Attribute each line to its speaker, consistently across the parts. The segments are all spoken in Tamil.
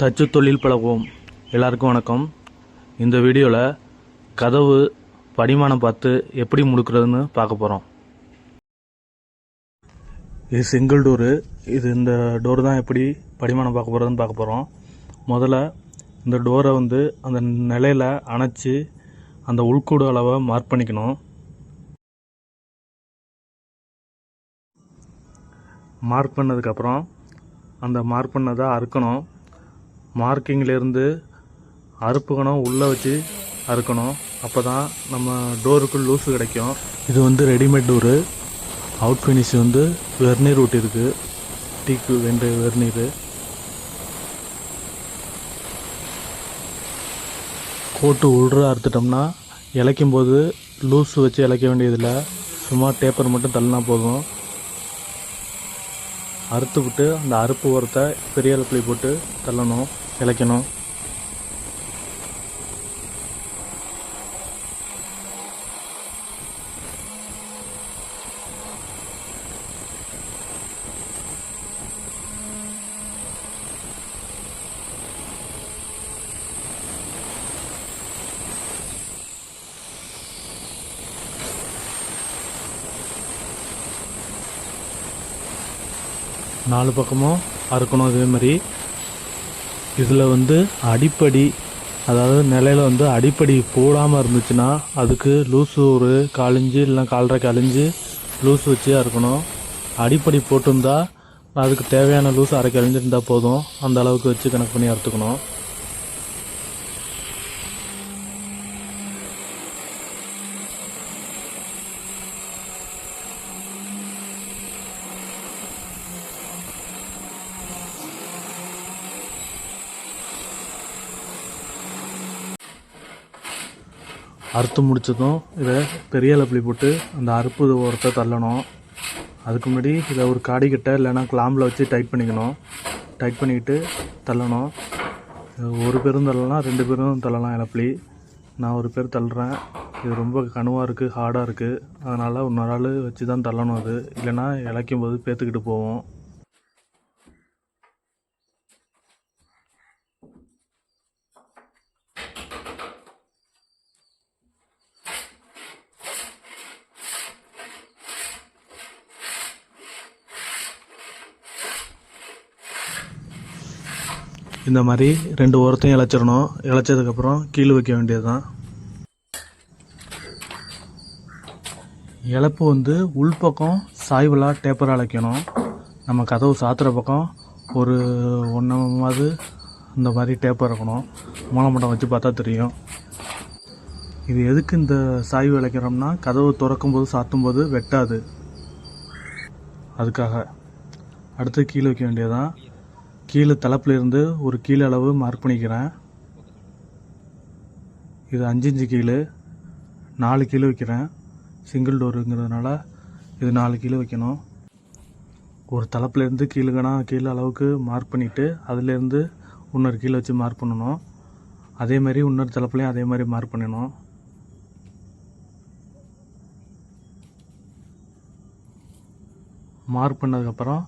Speaker 1: தச்சு தொழில் பழகுவோம். எல்லாருக்கும் வணக்கம். இந்த வீடியோவில் கதவு படிமானம் பார்த்து எப்படி முடுக்கிறதுன்னு பார்க்க போகிறோம். இது சிங்கிள் டோரு. இந்த டோர் தான் எப்படி படிமானம் பார்க்க போகிறதுன்னு பார்க்க போகிறோம். முதல்ல இந்த டோரை அந்த நிலையில் அணைச்சி அந்த உள்கூடு அளவை மார்க் பண்ணிக்கணும். மார்க் பண்ணதுக்கப்புறம் அந்த மார்க் பண்ணதை அறுக்கணும். மார்க்கிங்லேருந்து அறுப்புக்கணும், உள்ளே வச்சு அறுக்கணும். அப்போ தான் நம்ம டோருக்கு லூஸு கிடைக்கும். இது readymade door. Out finish veneer ஊட்டிருக்கு. டீக்கு வெண்டு வெர்னீர். கோட்டு உள்ற அறுத்துட்டோம்னா இழைக்கும் போது லூஸு வச்சு இழைக்க வேண்டியதில்லை. சும்மா டேப்பர் மட்டும் தள்ளினா போதும். அறுத்து விட்டு அந்த அறுப்பு உரத்தை பெரிய அளப்பில் போட்டு தள்ளணும், இழைக்கணும். நாலு பக்கமும் அறுக்கணும். இதே மாதிரி இதில் அடிப்படி, அதாவது நிலையில் அடிப்படி போடாமல் இருந்துச்சுன்னா அதுக்கு லூஸு ஒரு 1/4 இன்ச்சு இல்லைனா 1/4 இன்ச்சு லூஸ் வச்சு அறுக்கணும். அடிப்படி போட்டிருந்தா அதுக்கு தேவையான லூஸ் 1/2 இன்ச்சு இருந்தால் போதும். அந்த அளவுக்கு வச்சு கணக்கு பண்ணி அறுத்துக்கணும். அறுத்து முடித்ததும் இதை பெரிய அளப்பில் போட்டு அந்த அறுப்பு ஓரத்தை தள்ளணும். அதுக்கு முன்னாடி இதை ஒரு காடிக்கிட்ட இல்லைன்னா கிளாம்பில் வச்சு டைட் பண்ணிக்கணும். டைட் பண்ணிக்கிட்டு தள்ளணும். ஒரு பேரும் தள்ளலாம், 2 பேரும் தள்ளலாம். இளப்பிலி நான் ஒரு பேர் தள்ளுறேன். இது ரொம்ப கணுவாக இருக்குது, ஹார்டாக இருக்குது. அதனால் இன்னொரு ஆள் வச்சு தான் தள்ளணும். அது இல்லைன்னா இழைக்கும் போது பேத்துக்கிட்டு போவோம். இந்த மாதிரி 2 ஓரத்தையும் இழைச்சிடணும். இழைச்சதுக்கப்புறம் கீழே வைக்க வேண்டியது தான். இழப்பு உள்பக்கம் சாய்வலாக டேப்பராக இழைக்கணும். நம்ம கதவு சாத்துற பக்கம் ஒரு 1 இந்த மாதிரி டேப்பர் இருக்கணும். மூலமட்டம் வச்சு பார்த்தா தெரியும். இது எதுக்கு இந்த சாய்வு இழைக்கிறோம்னா கதவு திறக்கும்போது சாத்தும்போது வெட்டாது, அதுக்காக. அடுத்து கீழே வைக்க வேண்டியதான். கீழே தலைப்பிலிருந்து ஒரு கீழே அளவு மார்க் பண்ணிக்கிறேன். இது 5 இன்ச்சு கீழே, 4 கீழே வைக்கிறேன். சிங்கிள் டோருங்கிறதுனால இது 4 கீழே வைக்கணும். ஒரு தலைப்பிலேருந்து கீழே அளவுக்கு மார்க் பண்ணிவிட்டு அதுலேருந்து இன்னொரு கீழே வச்சு மார்க் பண்ணணும். அதே மாதிரி இன்னொரு தலைப்புலையும் அதே மாதிரி மார்க் பண்ணணும். மார்க் பண்ணதுக்கப்புறம்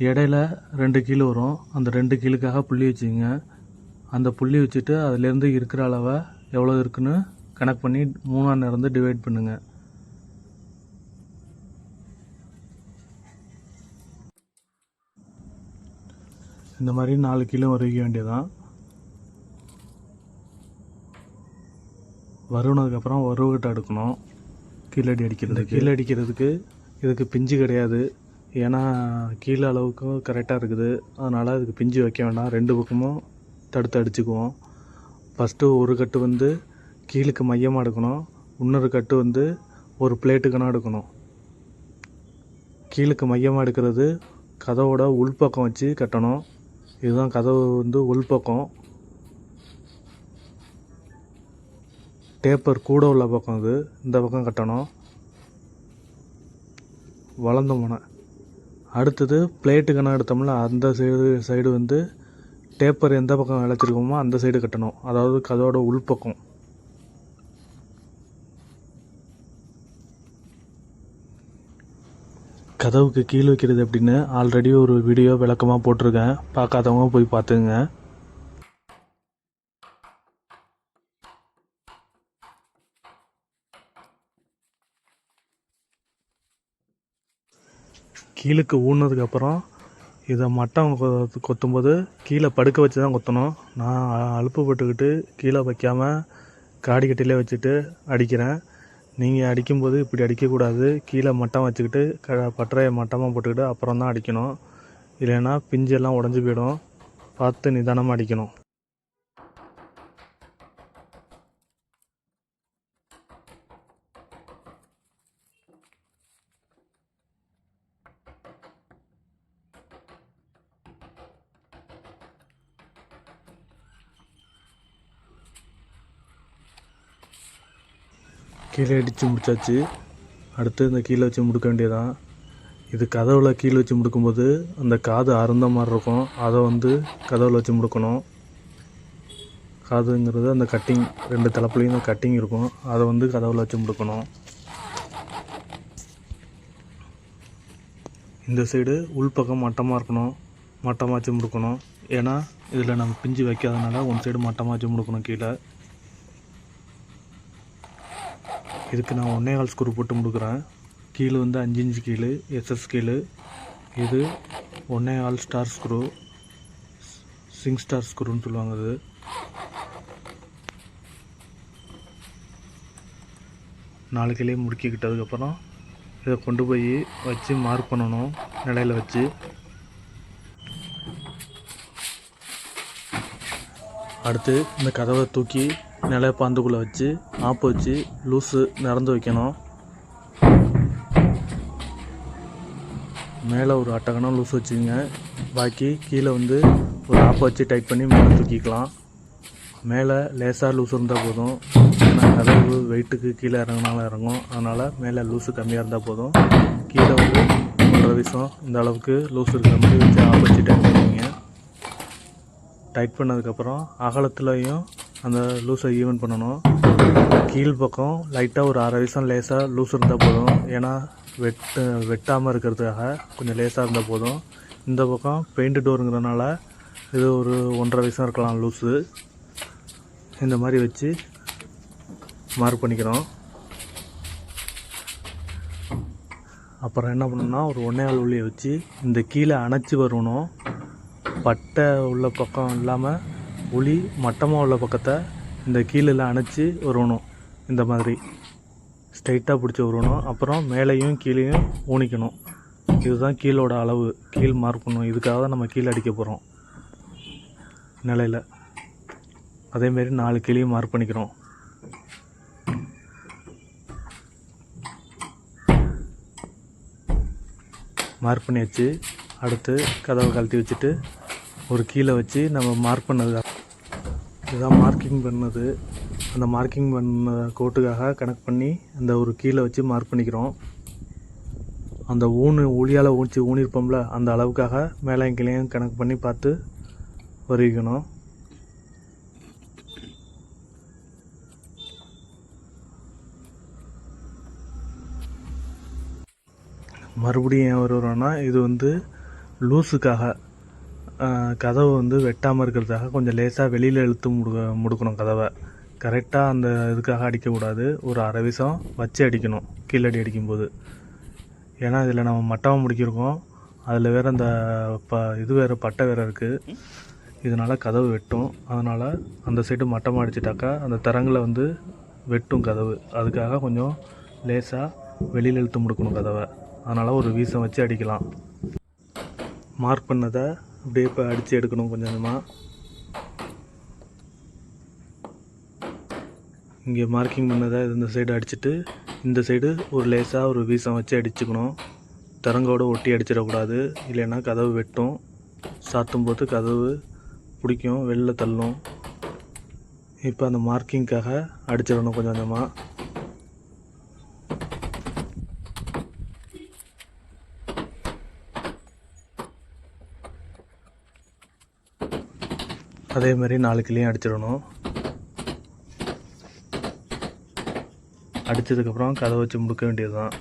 Speaker 1: இடையில 2 கீழே வரும். அந்த 2 கீழுக்காக புள்ளி வச்சுங்க. அந்த புள்ளி வச்சுட்டு அதுலேருந்து இருக்கிற அளவை எவ்வளோ இருக்குன்னு கணக்கு பண்ணி 3ஆல் இருந்து டிவைட் பண்ணுங்க. இந்த மாதிரி 4 கீழே வருவிக்க வேண்டியதான். வருனதுக்கப்புறம் வருவகிட்ட எடுக்கணும். கீழடி அடிக்கிறதுக்கு இதுக்கு பிஞ்சு கிடையாது. ஏன்னா கீழே அளவுக்கும் கரெக்டாக இருக்குது. அதனால் அதுக்கு பிஞ்சு வைக்க வேண்டாம். 2 பக்கமும் தடுத்து அடிச்சுக்குவோம். ஃபஸ்ட்டு ஒரு கட்டு கீழுக்கு மையமாக எடுக்கணும். இன்னொரு கட்டு ஒரு பிளேட்டுக்குனா எடுக்கணும். கீழுக்கு மையமாக எடுக்கிறது கதவோட உள்பக்கம் வச்சு கட்டணும். இதுதான் கதவு உள்பக்கம். டேப்பர் கூட உள்ள பக்கம் இந்த பக்கம் கட்டணும். வளர்ந்த முனை. அடுத்தது பிளேட்டுக்கணா எடுத்தோம்ல அந்த சைடு டேப்பர் எந்த பக்கம் இழைச்சிருக்கோமோ அந்த சைடு கட்டணும். அதாவது கதவோட உள்பக்கம். கதவுக்கு கீழே வைக்கிறது எப்படின்னு ஆல்ரெடி ஒரு வீடியோ விளக்கமாக போட்டிருக்கேன். பார்க்காதவங்க போய் பார்த்துங்க. கீழுக்கு ஊனதுக்கப்புறம் இதை மட்டம் கொத்தும்போது கீழே படுக்க வச்சு தான் கொத்தணும். நான் அலுப்பு போட்டுக்கிட்டு கீழே வைக்காமல் காடிக்கட்டிலே வச்சுட்டு அடிக்கிறேன். நீங்கள் அடிக்கும்போது இப்படி அடிக்கக்கூடாது. கீழே மட்டம் வச்சுக்கிட்டு பட்டறையை மட்டமாக போட்டுக்கிட்டு அப்புறம் தான் அடிக்கணும். இல்லைன்னா பிஞ்செல்லாம் உடஞ்சி போயிடும். பார்த்து நிதானமாக அடிக்கணும். கீழே அடித்து முடிச்சாச்சு. அடுத்து இந்த கீழே வச்சு முடுக்க வேண்டியதான். இது கதவில் கீழே வச்சு முடுக்கும்போது அந்த காது அருந்த மாதிரி இருக்கும். அதை கதவில் வச்சு முடுக்கணும். காதுங்கிறது அந்த கட்டிங், 2 தலைப்புலையும் இந்த கட்டிங் இருக்கும். அதை கதவில் வச்சு முடுக்கணும். இந்த சைடு உள்பக்கம் மட்டமாக இருக்கணும். மட்டமாக வச்சு முடுக்கணும். ஏன்னா இதில் நம்ம பிஞ்சு வைக்காதனால ஒன் சைடு மட்டமாக வச்சு முடுக்கணும். கீழே இதுக்கு நான் 1.25 ஸ்க்ரூ போட்டு முடுக்கிறேன். கீழே 5 இன்ச்சு கீழே எஸ்எஸ் கீழே. இது 1.25 ஸ்டார் ஸ்க்ரூ, சிங் ஸ்டார் ஸ்க்ரூன்னு சொல்லுவாங்க. இது 4 கிளையும் முடுக்கிக்கிட்டதுக்கப்புறம் இதை கொண்டு போய் வச்சு மார்க் பண்ணணும். நிலையில் வச்சு அடுத்து இந்த கதவை தூக்கி நிலைய பாந்துக்குள்ளே வச்சு ஆப்பு வச்சு லூஸு நிறந்து வைக்கணும். மேலே ஒரு அட்டகணம் லூஸ் வச்சுங்க. பாக்கி கீழே ஒரு ஆப்பை வச்சு டைட் பண்ணி மேலே தூக்கிக்கலாம். மேலே லேசாக லூஸ் இருந்தால் போதும். ஏன்னா கதவு வெயிட்டுக்கு கீழே இறங்கினாலும் இறங்கும். அதனால் மேலே லூஸு கம்மியாக இருந்தால் போதும். கீழே 1.5 வீசம் இந்த அளவுக்கு லூஸ் இருக்கிற மாதிரி வச்சு ஆப் வச்சு டைட் பண்ணுவீங்க. டைட் பண்ணதுக்கப்புறம் அகலத்துலையும் அந்த லூஸை ஈவன் பண்ணணும். கீழ் பக்கம் லைட்டாக ஒரு 1/2 வீசம் லேசாக லூஸ் இருந்தால் போதும். ஏன்னா வெட்டாமல் இருக்கிறதுக்காக கொஞ்சம் லேசாக இருந்தால் போதும். இந்த பக்கம் பெயிண்ட் டோருங்கிறதுனால இது ஒரு 1.5 வீசம் இருக்கலாம் லூஸு. இந்த மாதிரி வச்சு மார்க் பண்ணிக்கிறோம். அப்புறம் என்ன பண்ணணும்னா ஒரு 1.25 உள்ளியை வச்சு இந்த கீழே அணைச்சி வரணும். பட்டை உள்ள பக்கம் இல்லாமல் உளி மட்டமாக உள்ள பக்கத்தை இந்த கீழில் அணைச்சி வரணும். இந்த மாதிரி ஸ்ட்ரைட்டாக பிடிச்சி வரணும். அப்புறம் மேலேயும் கீழேயும் ஊனிக்கணும். இதுதான் கீழோட அளவு. கீழ் மார்க் பண்ணணும். இதுக்காக தான் நம்ம கீழே அடிக்க போகிறோம் நிலையில். அதேமாரி 4 கீழையும் மார்க் பண்ணிக்கிறோம். மார்க் பண்ணியாச்சு. அடுத்து கதவை கழட்டி வச்சுட்டு ஒரு கீழே வச்சு நம்ம மார்க் பண்ணது இதுதான் மார்க்கிங் பண்ணது. அந்த மார்க்கிங் பண்ண கோட்டுக்காக கனெக்ட் பண்ணி அந்த ஒரு கீழே வச்சு மார்க் பண்ணிக்கிறோம். அந்த ஊழியால் ஊனிருப்போம்ல அந்த அளவுக்காக மேலே கீழையும் கனெக்ட் பண்ணி பார்த்து வருவிக்கணும். மறுபடியும் ஏன் வருவோம்னா இது லூஸுக்காக கதவு வெட்டாமல் இருக்கிறதுக்காக கொஞ்சம் லேசாக வெளியில் இழுத்து முடுக்கணும் கதவை. கரெக்டாக அந்த இதுக்காக அடிக்கக்கூடாது. ஒரு 1/2 வீசம் வச்சு அடிக்கணும் கீழடி அடிக்கும்போது. ஏன்னா இதில் நம்ம மட்டமாக முடிக்கிருக்கோம். அதில் வேறு அந்த இது வேறு பட்டை வேறு இருக்குது. இதனால் கதவு வெட்டும். அதனால் அந்த சைடு மட்டமாக அடிச்சிட்டாக்கா அந்த தரங்களை வெட்டும் கதவு. அதுக்காக கொஞ்சம் லேசாக வெளியில் இழுத்து முடுக்கணும் கதவை. அதனால் ஒரு வீசம் வச்சு அடிக்கலாம். மார்க் பண்ணதை அப்படியே இப்போ அடித்து எடுக்கணும் கொஞ்சம் கொஞ்சமாக. இங்கே மார்க்கிங் பண்ணதை இந்த சைடு அடிச்சுட்டு இந்த சைடு ஒரு லேசாக ஒரு வீசம் வச்சு அடிச்சுக்கணும். திறங்கோடு ஒட்டி அடிச்சிடக்கூடாது. இல்லைன்னா கதவு வெட்டும். சாத்தும் போது கதவு பிடிக்கும், வெளில தள்ளும். இப்போ அந்த மார்க்கிங்காக அடிச்சிடணும் கொஞ்சம் கொஞ்சமாக. அதே மாதிரி 4 கிளையும் அடிச்சிடணும். அடித்ததுக்கப்புறம் கதவை வச்சு முடுக்க வேண்டியது தான்.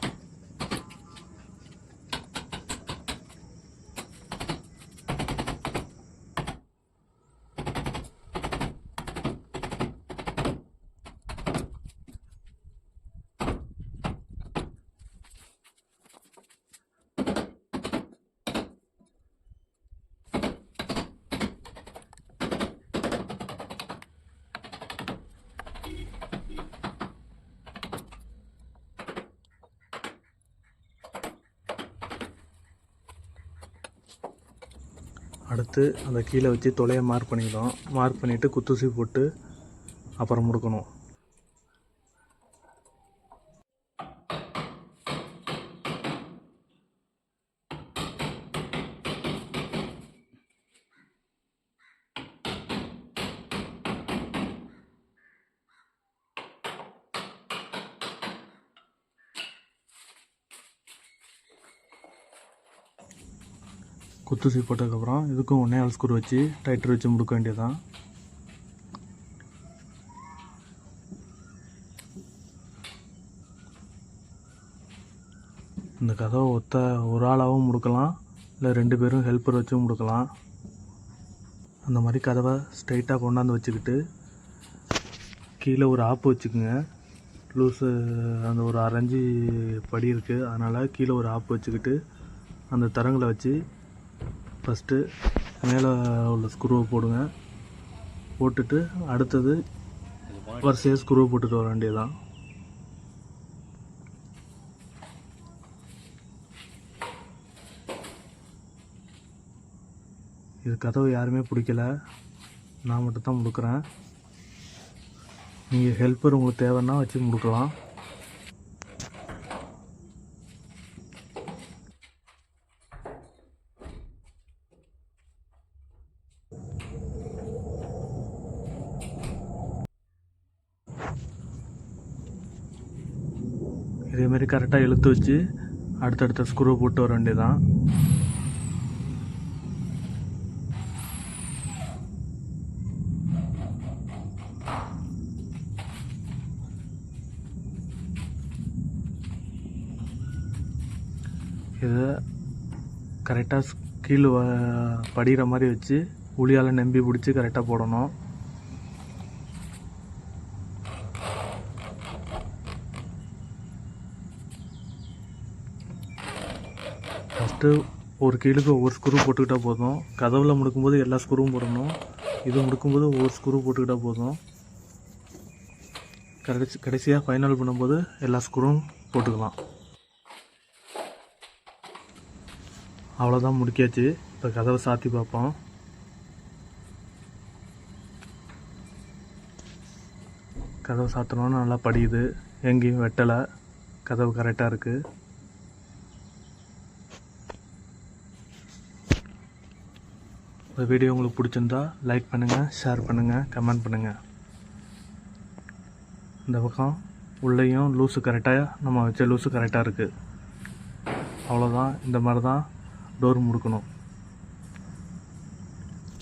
Speaker 1: அடுத்து அந்த கீழே வச்சு துளையை மார்க் பண்ணிக்கணும். மார்க் பண்ணிவிட்டு குத்தூசி போட்டு அப்புறம் முடுக்கணும். குத்தூசி போட்டதுக்கப்புறம் இதுக்கும் 1.5 ஸ்க்ரூ வச்சு டைட்டர் வச்சு முடுக்க வேண்டியதுதான். இந்த கதவை ஒரு ஆளாகவும் முடுக்கலாம், இல்லை 2 பேரும் ஹெல்ப்பர் வச்சும் முடுக்கலாம். அந்த மாதிரி கதவை ஸ்ட்ரைட்டாக கொண்டாந்து வச்சுக்கிட்டு கீழே ஒரு ஆப்பு வச்சுக்குங்க. லூஸு அந்த ஒரு 1/2 இன்ச்சு படி இருக்குது, அதனால் கீழே ஒரு ஆப்பு வச்சுக்கிட்டு அந்த தரங்களை வச்சு ஃபஸ்ட்டு மேலே உள்ள ஸ்க்ரூவை போடுங்க. போட்டுட்டு அடுத்தது வரிசையாக ஸ்க்ரூவை போட்டுட்டு வர வேண்டியதுதான். இது கதவு யாருமே பிடிக்கல, நான் மட்டும் தான் முடுக்கிறேன். நீங்கள் ஹெல்ப்பர் உங்களுக்கு தேவைன்னா வச்சு முடுக்கலாம். இதேமாரி கரெக்டாக இழுத்து வச்சு அடுத்தடுத்த ஸ்க்ரூ போட்டு வர வேண்டியதுதான். இதை கரெக்டாக கீழே படிகிற மாதிரி வச்சு உளியால் நம்பி பிடிச்சி கரெக்டாக போடணும். ஃபஸ்ட்டு ஒரு கீழுக்கு ஒவ்வொரு ஸ்க்ரூ போட்டுக்கிட்டால் போதும். கதவில் முடுக்கும்போது எல்லா ஸ்க்ரூவும் போடணும். இது முடுக்கும்போது ஒவ்வொரு ஸ்க்ரூ போட்டுக்கிட்டால் போதும். கடைசியாக ஃபைனல் பண்ணும்போது எல்லா ஸ்க்ரூவும் போட்டுக்கலாம். அவ்வளோதான், முடிக்காச்சு. இப்போ கதவை சாத்தி பார்ப்போம். கதவை சாத்தினோன்னு நல்லா படியுது, எங்கேயும் வெட்டலை, கதவு கரெக்டாக இருக்குது. இந்த வீடியோ உங்களுக்கு பிடிச்சிருந்தா லைக் பண்ணுங்கள், ஷேர் பண்ணுங்கள், கமெண்ட் பண்ணுங்கள். இந்த பக்கம் உள்ளேயும் லூஸு கரெக்டாக நம்ம வச்ச லூஸு கரெக்டாக இருக்குது. அவ்வளோதான், இந்த மாதிரி தான் டோர் முடுக்கணும்.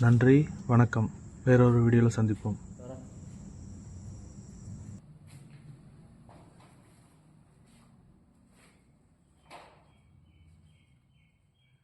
Speaker 1: நன்றி, வணக்கம். வேறொரு வீடியோவில் சந்திப்போம்.